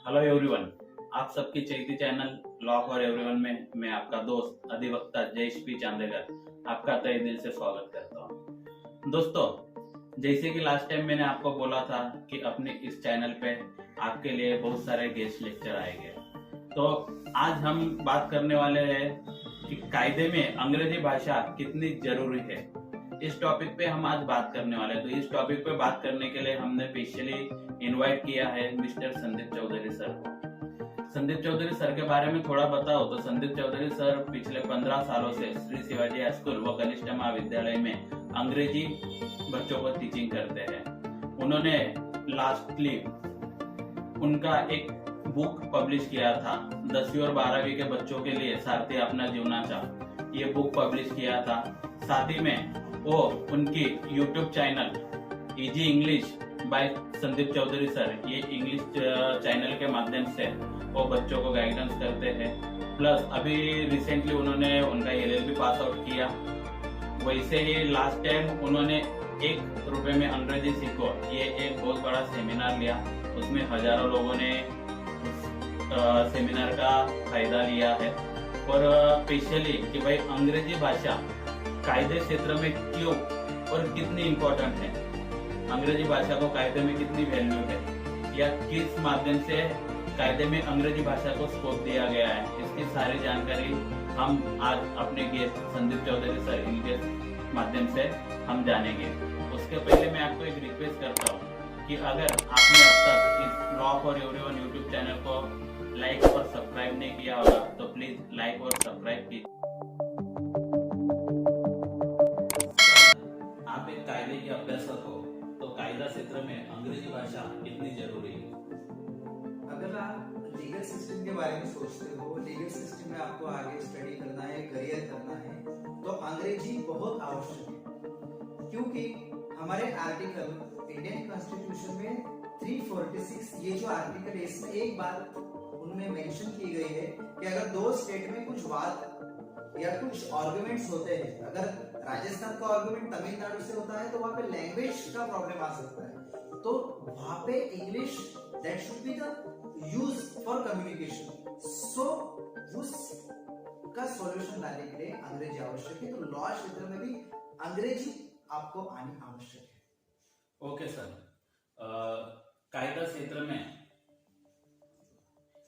Hello everyone, आप सबकी चैती channel law for everyone में मैं आपका दोस्त अधिवक्ता जयेश पी चांदेकर आपका तहे दिल से स्वागत करता हूँ। दोस्तों, जैसे कि लास्ट टाइम मैंने आपको बोला था कि अपने इस चैनल पे आपके लिए बहुत सारे गेस्ट लेक्चर आएंगे, तो आज हम बात करने वाले हैं कि कायदे में अंग्रेजी भाषा कितनी जरूरी है। इस टॉपिक पे हम आज बात करने वाले हैं। तो इस टॉपिक पे बात करने के लिए हमने स्पेशली इनवाइट किया है मिस्टर संदीप चौधरी सर को। संदीप चौधरी सर के बारे में थोड़ा बताओ तो संदीप चौधरी सर पिछले 15 सालों से श्री शिवाजी हाई स्कूल व कनिष्ठ महाविद्यालय में अंग्रेजी बच्चों को टीचिंग करते हैं। उन्होंने लास्टली उनका एक बुक पब्लिश किया था 10वीं और 12वीं के बच्चों के लिए सारथी अपना जीवनाचा, ये बुक पब्लिश किया था। साथ ही में वो उनकी YouTube channel easy English by Sandeep Chaudhary sir, ये इंग्लिश चैनल के माध्यम से वो बच्चों को गाइडेंस करते हैं। प्लस अभी रिसेंटली उन्होंने उनका LLB पास आउट किया। वैसे ही लास्ट टाइम उन्होंने 1 रुपए में अंग्रेजी सीखो, ये एक बहुत बड़ा सेमिनार लिया। उसमें हजारों लोगों ने उस सेमिनार का फायदा लिया है। और स्पेशली कि भाई अंग्रेजी भाषा कायदे क्षेत्र में क्यों और कितनी इम्पोर्टेंट है, अंग्रेजी भाषा को कायदे में कितनी वैल्यू है, या किस माध्यम से कायदे में अंग्रेजी भाषा को स्कोप दिया गया है, इसकी सारी जानकारी हम आज अपने गेस्ट संदीप चौधरी सर इनके माध्यम से हम जानेंगे। उसके पहले मैं आपको एक रिक्वेस्ट करता हूँ कि अगर आपने अब तक इस law for everyone YouTube channel को लाइक और सब्सक्राइब नहीं किया होगा तो प्लीज लाइक और सब्सक्राइब कीजिए। आप एक कायदे के अभ्यासक हो, तो कायदा क्षेत्र में अंग्रेजी भाषा कितनी जरूरी है? अगर आप लीगल सिस्टम के बारे में सोचते हो, लीगल सिस्टम में आपको आगे स्टडी करना है, करियर करना है, तो अंग्रेजी बहुत आवश्यक है। क्योंकि हमारे आर्टिकल इंडियन कॉन्स्टिट्यूशन में 346 ये जो आर्टिकल है, इसमें एक बात उनमें मेंशन की गई है कि अगर दो स्टेट में कुछ वाद या कुछ आर्गुमेंट्स होते हैं, अगर राजस्थान का आर्गुमेंट तमिलनाडु से होता है तो वहां पे लैंग्वेज का प्रॉब्लम आ सकता है, तो वहां पे English that should be the use for communication. So उस का सॉल्यूशन लाने के लिए अंग्रेजी आवश्यक है। तो लॉ क्षेत्र में भी अंग्रेजी आपको आनी आवश्यक है। ओके सर, कायदा क्षेत्र में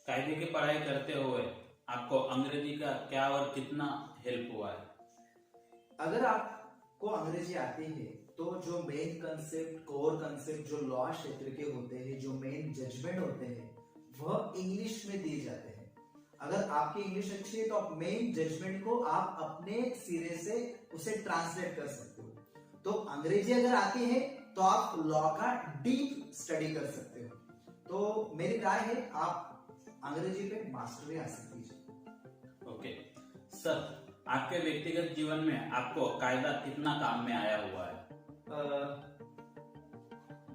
कायदे की पढ़ाई करते हुए आपको अंग्रेजी का क्या और कितना हेल्प हुआ है? अगर आपको अंग्रेजी आती है तो जो मेन कंसेप्ट, कोर कंसेप्ट जो लॉ क्षेत्र के होते हैं, जो मेन जजमेंट होते हैं, वह इंग्लिश में दिए जाते हैं। अगर आपकी इंग्लिश अच्छी है तो आप मेन जजमेंट को आप अपने सिरे से उसे ट्रांसलेट कर सकते हो। तो अंग्रेजी अगर आती है तो आप लॉ का डीप स्टडी कर सकते हो। तो मेरी राय है आप अंग्रेजी पे मास्टरी हासिल कीजिए। ओके सर, आपके व्यक्तिगत जीवन में आपको कायदा कितना काम में आया हुआ है?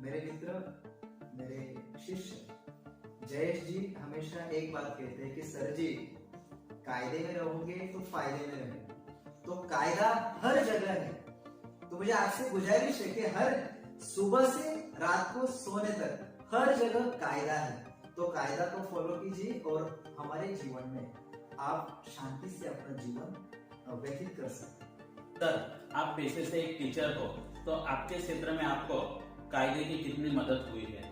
मेरे मित्र, मेरे शिष्य जयेश जी हमेशा एक बात कहते हैं कि सर जी, कायदे में रहोगे तो फायदे में रहेंगे। तो कायदा हर जगह है। तो मुझे आपसे गुजारिश है कि हर सुबह से रात को सोने तक हर जगह कायदा है। तो कायदा को फॉलो कीजिए और हमारे जीवन में आप शांति से अपना जीवन व्यतीत कर सकते हैं। सर, आप पेशे से एक टीचर हो, तो आपके क्षेत्र में आपको कायदे की कितनी मदद हुई है?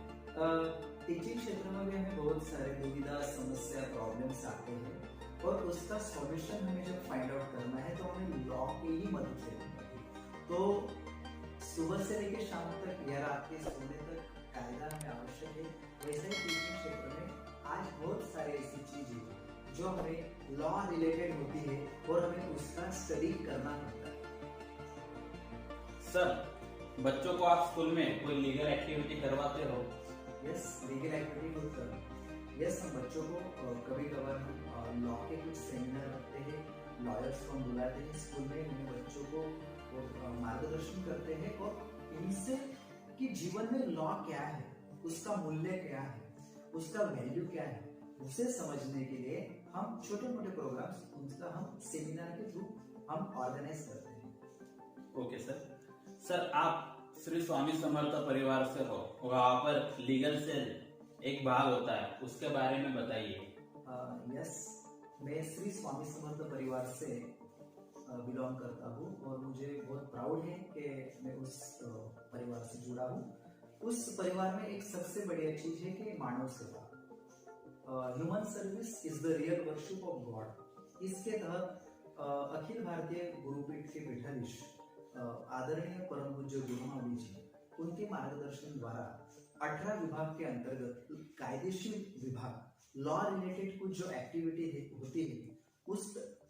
टीचिंग क्षेत्र में भी हमें बहुत सारे दुविधा, समस्या, प्रॉब्लम्स आते हैं और उसका सॉल्यूशन हमें जब फाइंड आउट करना है तो हमें लॉ की ही मदद लेनी है। तो सुबह से लेकर शाम तक या रात के सोने तक कायदा हमें आवश्यक है। वैसे ही टीचिंग क्षेत्र में आज बहुत सारी ऐसी चीजें जो हमें लॉ रिलेटेड होती है और हमें उसका स्टडी करना होता है। सर, बच्चों को आप स्कूल में कोई लीगल एक्टिविटी करवाते हो? यस, लीगल एक्टिविटी बहुत करना। यस, हम बच्चों को कभी कभार हम लॉ के कुछ सेमिनार रखते हैं, लॉयर्स को हम बुलाते हैं स्कूल में, उन्हें बच्चों को मार्गदर्शन करते हैं और इनसे कि जीवन में लॉ क्या है, उसका मूल्य क्या है, उसका वैल्यू क्या है, उसे समझने के लिए हम छोटे मोटे प्रोग्राम्स उनका हम सेमिनार के थ्रू हम ऑर्गेनाइज करते हैं। Okay sir. सर, आप श्री स्वामी समर्थ परिवार से हो, वहां पर लीगल सेल एक भाग होता है, उसके बारे में बताइए। यस, मैं श्री स्वामी समर्थ परिवार से बिलोंग करता हूँ और मुझे बहुत प्राउड है कि मैं उस परिवार से जुड़ा हूँ। उस परिवार में एक सबसे बढ़िया चीज है कि मानव सेवा, human service is the real worship of God. इसके तहत अखिल भारतीय गुरुपीठ के पीठाधीश आदरणीय परम पूज्य गुरु महावीर जी, उनके मार्गदर्शन द्वारा 18 विभाग के अंतर्गत कायदेशीर विभाग, लॉ रिलेटेड कुछ जो एक्टिविटी होती है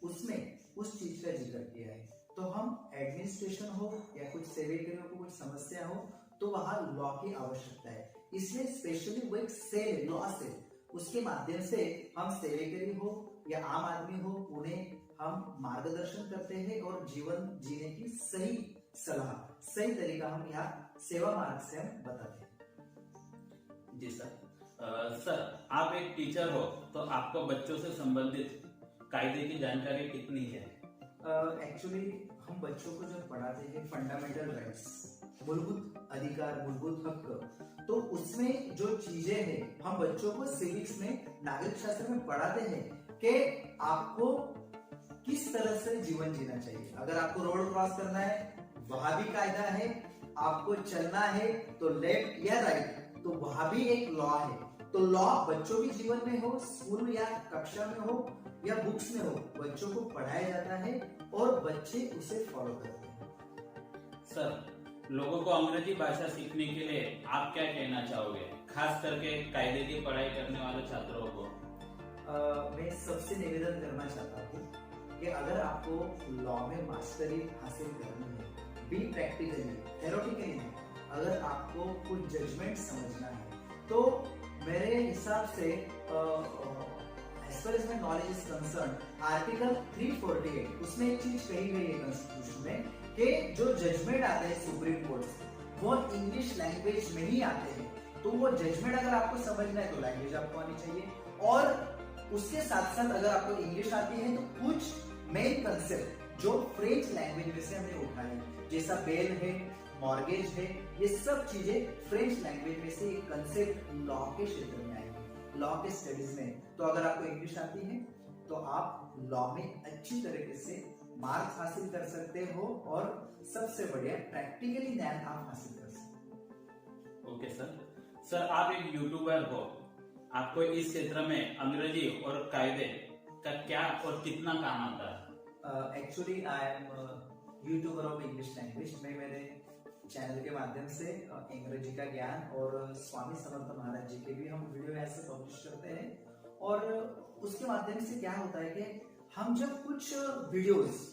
उसमें उस चीज का जिक्र किया है। तो हम एडमिनिस्ट्रेशन हो या कुछ सेवकारियों को कुछ समस्या हो तो वहां लॉ की आवश्यकता है, इसलिए स्पेशली वो एक सेल, लॉ सेल, उसके माध्यम से हम सेवकरी हो या आम आदमी हो उन्हें हम मार्गदर्शन करते हैं और जीवन जीने की सही सलाह, सही तरीका हम यहाँ सेवा मार्ग से हम बताते हैं। जी सर। सर, आप एक टीचर हो तो आपको बच्चों से संबंधित कायदे की जानकारी कितनी है? एक्चुअली हम बच्चों को जब पढ़ाते हैं फंडामेंटल राइट्स, मूलभूत अधिकार, मूलभूत हक, तो उसमें जो चीजें हैं हम बच्चों को सिविक्स में, नागरिक शास्त्र में पढ़ाते हैं कि आपको किस तरह से जीवन जीना चाहिए। अगर आपको रोड क्रॉस करना है वहां भी कायदा है, आपको चलना है तो लेफ्ट या राइट, तो वहां भी एक लॉ है। तो लॉ बच्चों के जीवन में हो, स्कूल या कक्षा में हो या बुक्स में हो, बच्चों को पढ़ाया जाता है और बच्चे उसे फॉलो करते हैं। सर, लोगों को अंग्रेजी भाषा सीखने के लिए आप क्या कहना चाहोगे, खास करके कायदे की पढ़ाई करने वाले छात्रों को? मैं सबसे निवेदन करना चाहता हूँ कि अगर आपको लॉ में मास्टरी हासिल करनी है, बी प्रैक्टिकली, थ्योरेटिकली नहीं, अगर आपको कुछ जजमेंट समझना है तो मेरे हिसाब से as far as my knowledge is concerned, article 348 उसमें एक चीज कही गई है कॉन्स्टिट्यूशन में कि जो जजमेंट आते हैं सुप्रीम कोर्ट से वो इंग्लिश लैंग्वेज में ही आते हैं। तो वो जजमेंट अगर आपको समझना है तो लैंग्वेज आपको आनी चाहिए, और उसके साथ साथ अगर आपको इंग्लिश आती है तो कुछ मेन कंसेप्ट जो फ्रेंच लैंग्वेज में से हमने उठाए, जैसा बेल है, मॉर्गेज है, ये सब चीजें फ्रेंच लैंग्वेज में से एक कंसेप्ट लॉ के क्षेत्र में आएंगे, लॉ के स्टडीज में। तो अगर आपको इंग्लिश आती है तो आप लॉ में अच्छी तरीके से मार्क्स हासिल कर सकते हो और सबसे बढ़िया प्रैक्टिकली ज्ञान आप हासिल कर सकते हो। Okay sir. सर, आप एक यूट्यूबर हो, आपको इस क्षेत्र में अंग्रेजी और कायदे का क्या और कितना काम आता है? Actually I am YouTuber of English language. मैं मेरे चैनल के माध्यम से अंग्रेजी का ज्ञान और स्वामी समर्थ महाराज जी के भी हम वीडियो ऐसे पब्लिश करते हैं, और उसके माध्यम से क्या होता है कि हम जब कुछ वीडियोस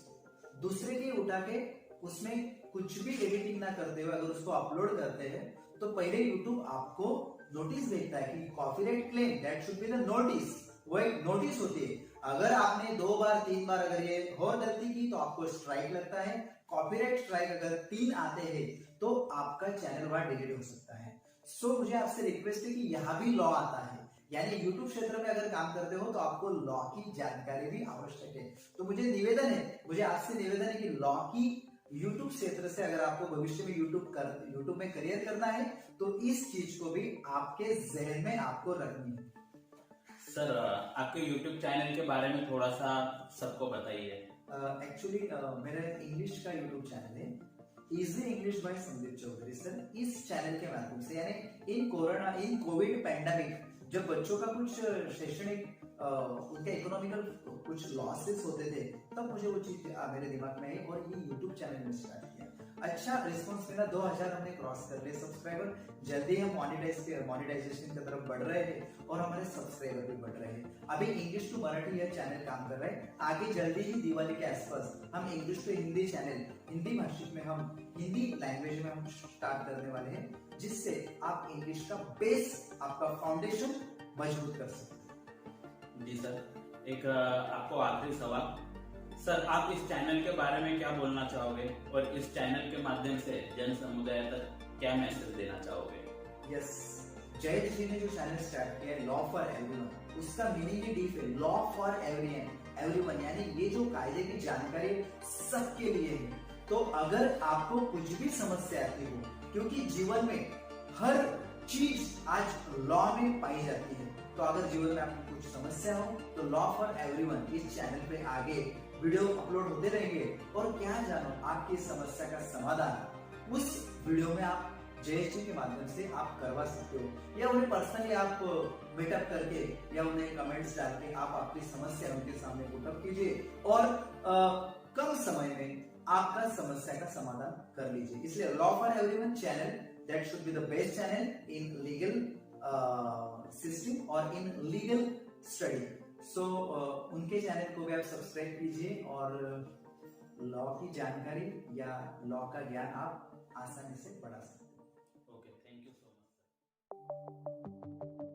दूसरे के उठा के उसमें कुछ भी एडिटिंग ना करते हुए अगर उसको अपलोड करते हैं तो पहले यूट्यूब आपको नोटिस भेजता है कि copyright claim, that should be the notice, वो एक नोटिस होती है। अगर आपने 2 बार 3 बार अगर ये और गलती की तो आपको स्ट्राइक लगता है। कॉपीराइट स्ट्राइक अगर 3 आते हैं तो आपका चैनल वहां डिलीट हो सकता है। सो मुझे आपसे रिक्वेस्ट है कि यहाँ भी लॉ आता है, यानी यूट्यूब क्षेत्र में अगर काम करते हो तो आपको लॉ की जानकारी भी आवश्यक है। तो मुझे आपसे निवेदन है कि लॉ की यूट्यूब क्षेत्र से अगर आपको भविष्य में यूट्यूब में करियर करना है तो इस चीज को भी आपके जहन में आपको रखनी है। सर, आपके यूट्यूब चैनल के बारे में थोड़ा सा सबको बताइए। एक्चुअली मेरा इंग्लिश का यूट्यूब चैनल है, easy English by Sandeep Chaudhary sir. इस चैनल के माध्यम से यानी इन कोविड पैंडेमिक जब बच्चों का कुछ शैक्षणिक उनके इकोनॉमिकल कुछ लॉसेस होते थे तब मुझे वो चीज मेरे दिमाग में आई और ये यूट्यूब चैनल में स्टार्ट किया। अच्छा रिस्पॉन्स मिला, 2000 हमने क्रॉस कर लिए सब्सक्राइबर। जल्दी हम मोनेटाइजेशन की तरफ बढ़ रहे हैं और हमारे सब्सक्राइबर भी बढ़ रहे हैं। अभी इंग्लिश टू मराठी यह चैनल काम कर रहा है, आगे जल्दी ही दिवाली के आसपास हम English to Hindi channel, Hindi भाषिक में हम हिंदी लैंग्वेज में हम स्टार्ट करने वाले हैं, जिससे आप इंग्लिश का बेस, आपका फाउंडेशन मजबूत कर सकते हैं। जी सर, एक आपको आखिरी सवाल। सर, आप इस चैनल के बारे में क्या बोलना चाहोगे और इस चैनल के माध्यम से जन समुदाय तक क्या मैसेज देना चाहोगे? यस, जयेश जी ने जो चैनल स्टार्ट किया है लॉ फॉर एवरीवन, उसका मीनिंग ही डीप है, लॉ फॉर एवरीवन, यानी ये जो कायदे की जानकारी सबके लिए है। तो अगर आपको कुछ भी समस्या आती हो, क्योंकि जीवन में हर चीज आज लॉ में पाई जाती है। तो अगर जीवन में आपको कुछ समस्या हो तो लॉ फॉर एवरीवन इस चैनल पे आगे वीडियो अपलोड होते रहेंगे और क्या जानो आपकी समस्या का समाधान उस वीडियो में आप JST के माध्यम से आप करवा सकते हो, या उन्हें पर्सनली आप मीटअप करके या उन्हें कमेंट्स डाल के आप आपकी समस्या उनके सामने पुटअप कीजिए और कम समय में आपका समस्या का समाधान कर लीजिए। इसलिए law for everyone channel that should be the best channel in legal system और इन लीगल स्टडी। सो उनके चैनल को भी आप सब्सक्राइब कीजिए और लॉ की जानकारी या लॉ का ज्ञान आप आसानी से बढ़ा सकते हैं। Okay, thank you so much sir.